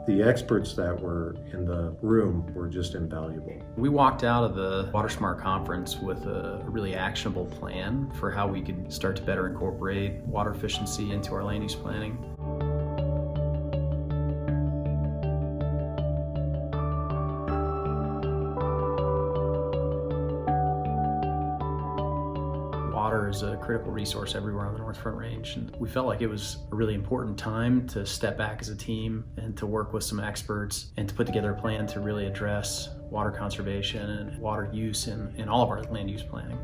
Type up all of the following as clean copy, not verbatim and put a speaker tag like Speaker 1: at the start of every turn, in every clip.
Speaker 1: The experts that were in the room were just invaluable.
Speaker 2: We walked out of the Water Smart Conference with a really actionable plan for how we could start to better incorporate water efficiency into our land use planning. Water is a critical resource everywhere on the North Front Range, and we felt like it was a really important time to step back as a team and to work with some experts and to put together a plan to really address water conservation and water use in all of our land use planning.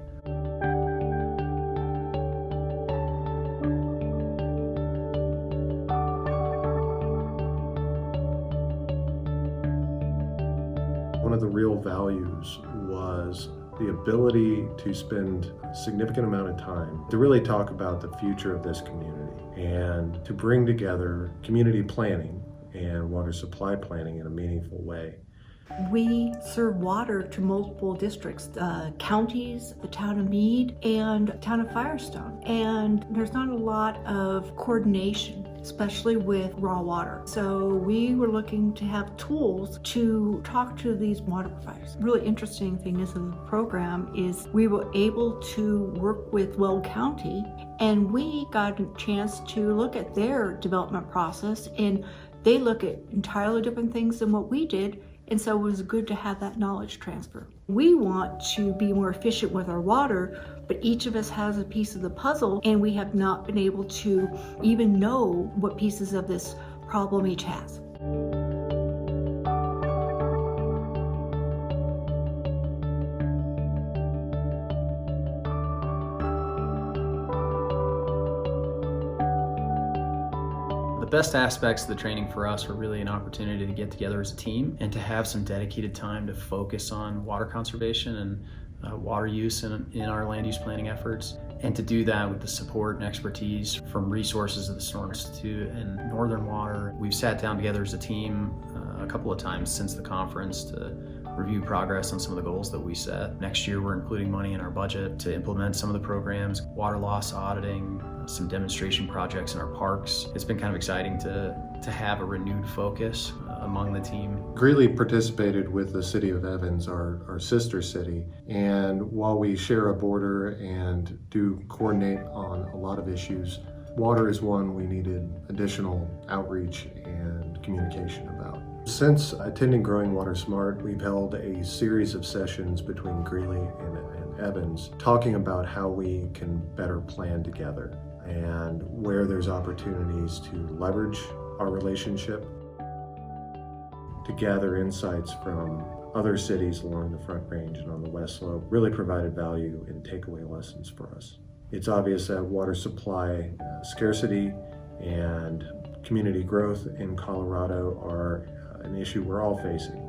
Speaker 1: One of the real values was the ability to spend a significant amount of time to really talk about the future of this community and to bring together community planning and water supply planning in a meaningful way.
Speaker 3: We serve water to multiple districts, counties, the town of Meade, and the town of Firestone. And there's not a lot of coordination, especially with raw water. So we were looking to have tools to talk to these water providers. Really interesting thing is in the program is we were able to work with Weld County, and we got a chance to look at their development process, and they look at entirely different things than what we did. And so it was good to have that knowledge transfer. We want to be more efficient with our water, but each of us has a piece of the puzzle, and we have not been able to even know what pieces of this problem each has.
Speaker 2: The best aspects of the training for us were really an opportunity to get together as a team and to have some dedicated time to focus on water conservation and water use in our land use planning efforts, and to do that with the support and expertise from resources of the Sonoran Institute and Northern Water. We've sat down together as a team a couple of times since the conference to review progress on some of the goals that we set. Next year we're including money in our budget to implement some of the programs, water loss auditing, some demonstration projects in our parks. It's been kind of exciting to have a renewed focus among the team.
Speaker 1: Greeley participated with the city of Evans, our sister city, and while we share a border and do coordinate on a lot of issues, water is one we needed additional outreach and communication about. Since attending Growing Water Smart, we've held a series of sessions between Greeley and Evans talking about how we can better plan together and where there's opportunities to leverage our relationship, to gather insights from other cities along the Front Range and on the West Slope. Really provided value and takeaway lessons for us. It's obvious that water supply scarcity and community growth in Colorado are an issue we're all facing.